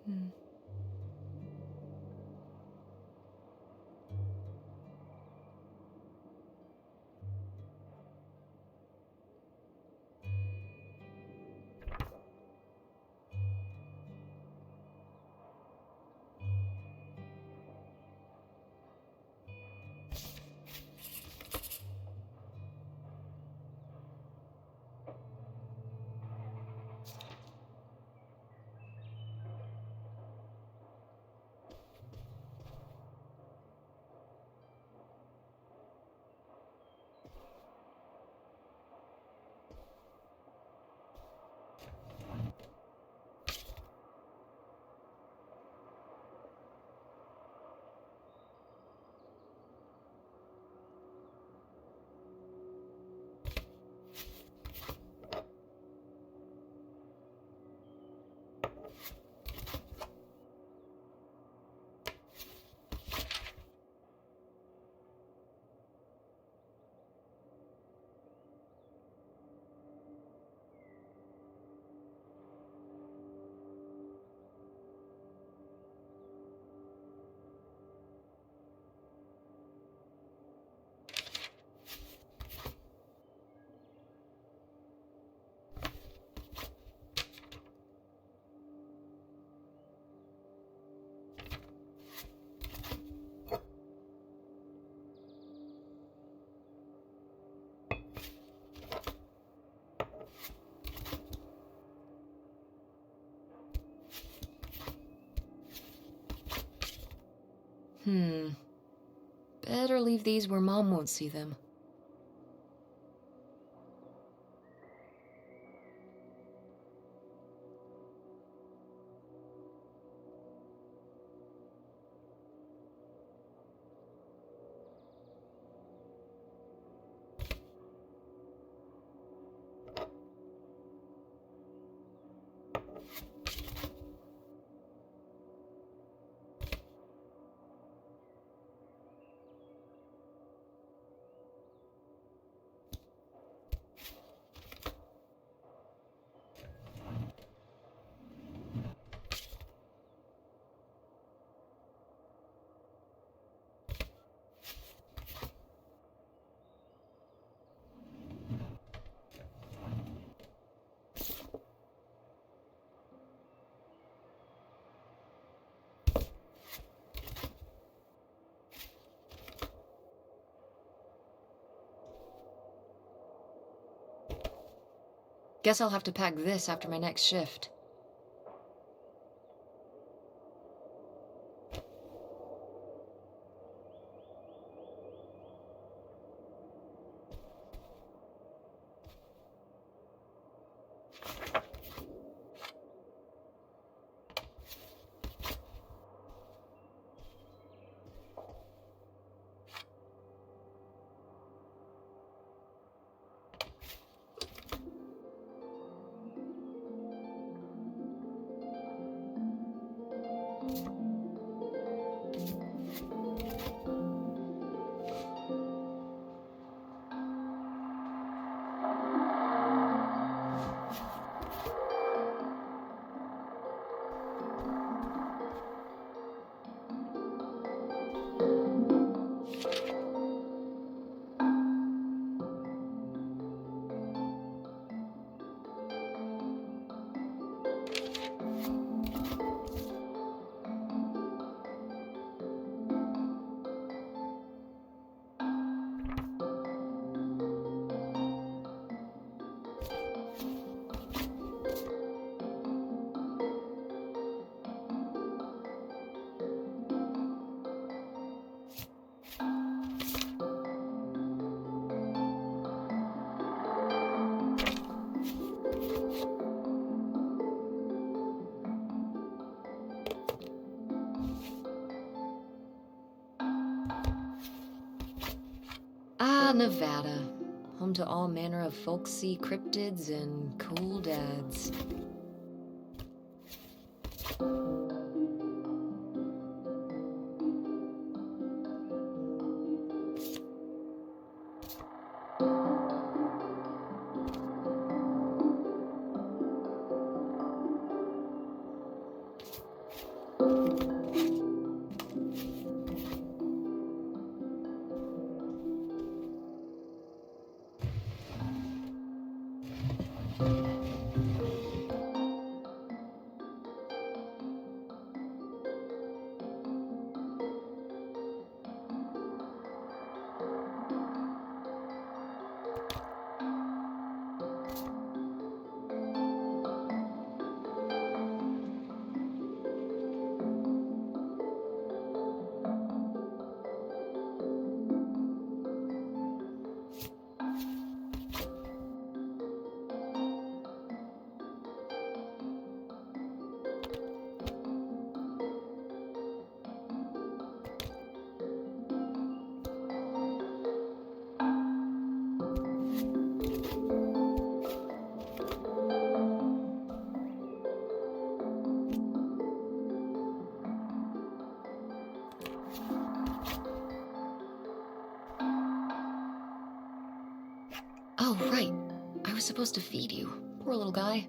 Hmm. Hmm. Better leave these where Mom won't see them. Guess I'll have to pack this after my next shift. Ah, Nevada. Home to all manner of folksy cryptids and cool dads. Oh, right. I was supposed to feed you. Poor little guy.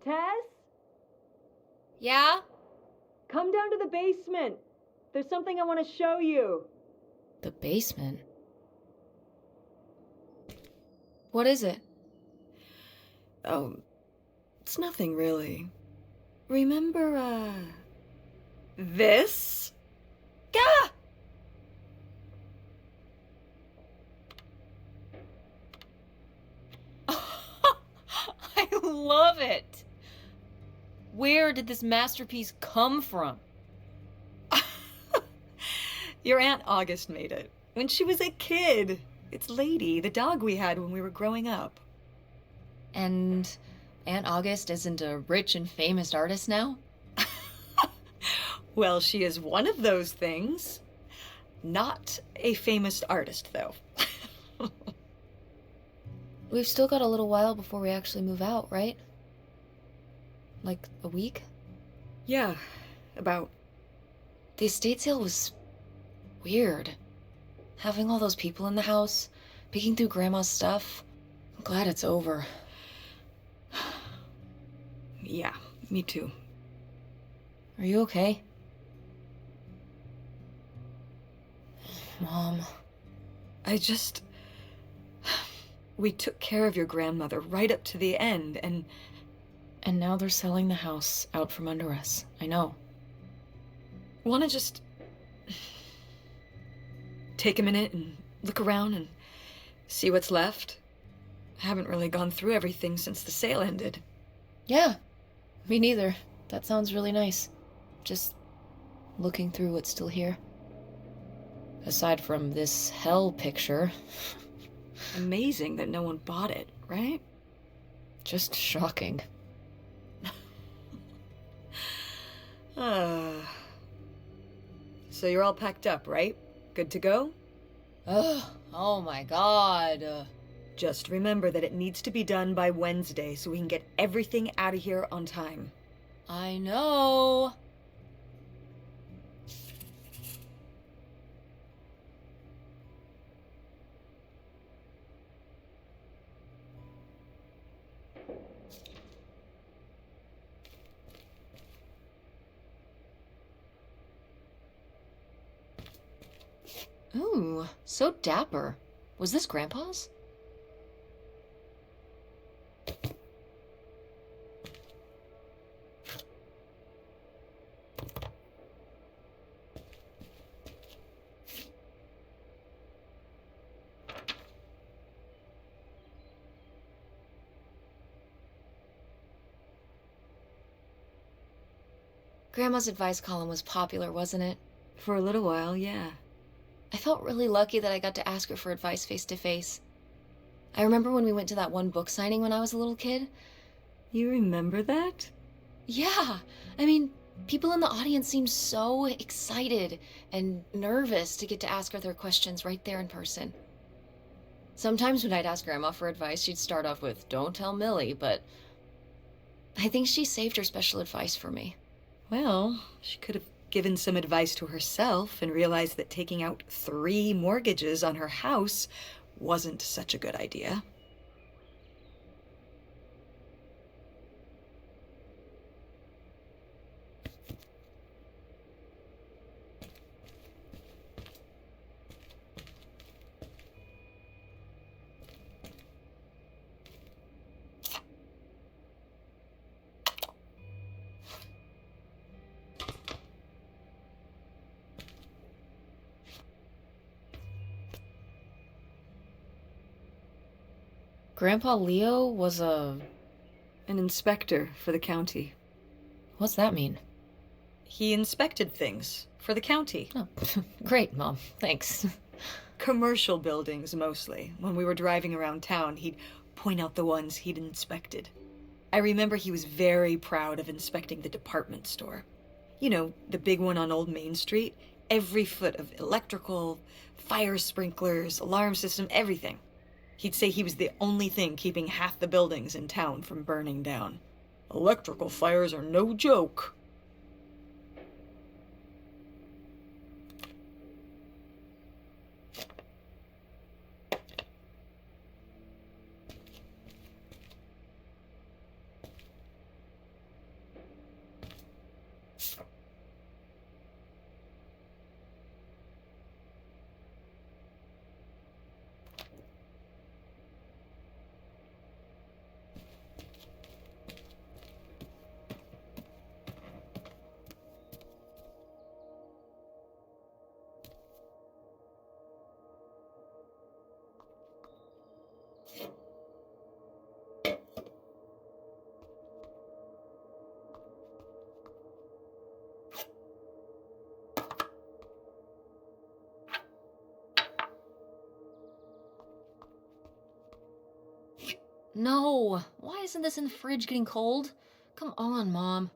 Tess? Yeah? Come down to the basement. There's something I want to show you. The basement? What is it? Oh, it's nothing really. Remember, this? Gah! I love it! Where did this masterpiece come from? Your Aunt August made it. When she was a kid. It's Lady, the dog we had when we were growing up. And Aunt August isn't a rich and famous artist now? Well, she is one of those things. Not a famous artist, though. We've still got a little while before we actually move out, right? Like a week? Yeah, about. The estate sale was weird. Having all those people in the house, picking through Grandma's stuff. I'm glad it's over. Yeah, me too. Are you okay? Mom. We took care of your grandmother right up to the end, and now they're selling the house out from under us. I know. want to just take a minute and look around and see what's left. I haven't really gone through everything since the sale ended. Yeah, me neither. That sounds really nice. Just looking through what's still here. Aside from this hell picture. Amazing that no one bought it, right? Just shocking. So you're all packed up, right? Good to go? Oh my god. Just remember that it needs to be done by Wednesday so we can get everything out of here on time. I know. Ooh, so dapper. Was this Grandpa's? Grandma's advice column was popular, wasn't it? For a little while, yeah. I felt really lucky that I got to ask her for advice face to face. I remember when we went to that one book signing when I was a little kid. You remember that? Yeah, I mean, people in the audience seemed so excited and nervous to get to ask her their questions right there in person. Sometimes when I'd ask Grandma for advice, she'd start off with, "Don't tell Millie," but I think she saved her special advice for me. Well, she could have given some advice to herself and realized that taking out 3 mortgages on her house wasn't such a good idea. Grandpa Leo was An inspector for the county. What's that mean? He inspected things for the county. Oh, great, Mom. Thanks. Commercial buildings, mostly. When we were driving around town, he'd point out the ones he'd inspected. I remember he was very proud of inspecting the department store. You know, the big one on Old Main Street. Every foot of electrical, fire sprinklers, alarm system, everything. He'd say he was the only thing keeping half the buildings in town from burning down. Electrical fires are no joke. No! Why isn't this in the fridge getting cold? Come on, Mom.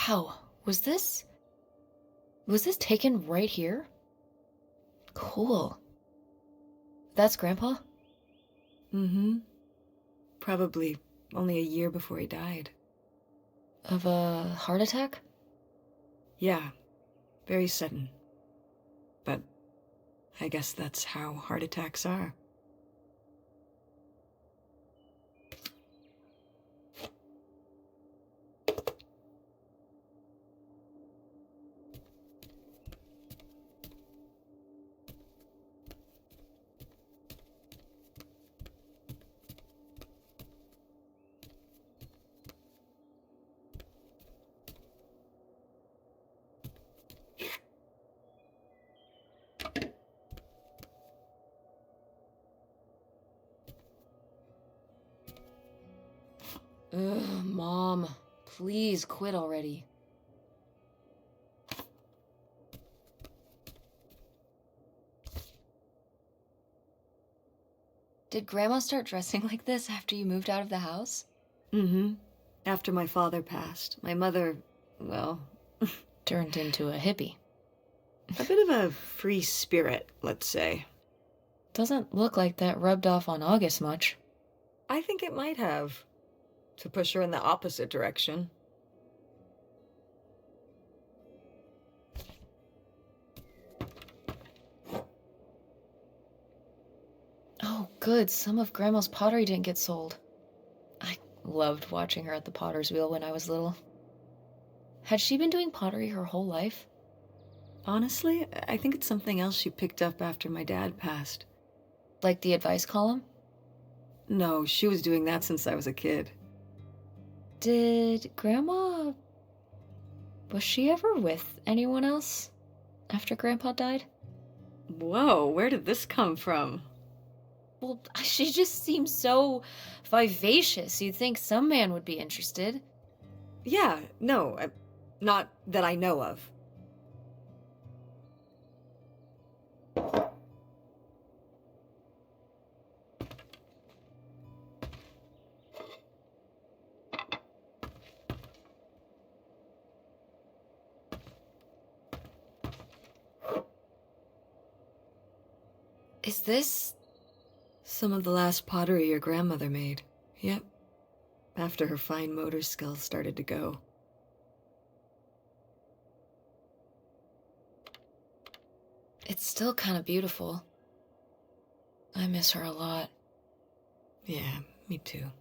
Wow, was this taken right here? Cool. That's Grandpa? Mm-hmm. Probably only a year before he died. Of a heart attack? Yeah, very sudden. But I guess that's how heart attacks are. Ugh, Mom. Please quit already. Did Grandma start dressing like this after you moved out of the house? Mm-hmm. After my father passed, my mother, well, Turned into a hippie. a bit of a free spirit, let's say. Doesn't look like that rubbed off on August much. I think it might have. To push her in the opposite direction. Oh, good. Some of Grandma's pottery didn't get sold. I loved watching her at the potter's wheel when I was little. Had she been doing pottery her whole life? Honestly, I think it's something else she picked up after my dad passed. Like the advice column? No, she was doing that since I was a kid. Did Grandma... Was she ever with anyone else after Grandpa died? Whoa, where did this come from? Well, she just seems so vivacious. You'd think some man would be interested. Yeah, no, not that I know of. Is this... Some of the last pottery your grandmother made. Yep. After her fine motor skills started to go. It's still kind of beautiful. I miss her a lot. Yeah, me too.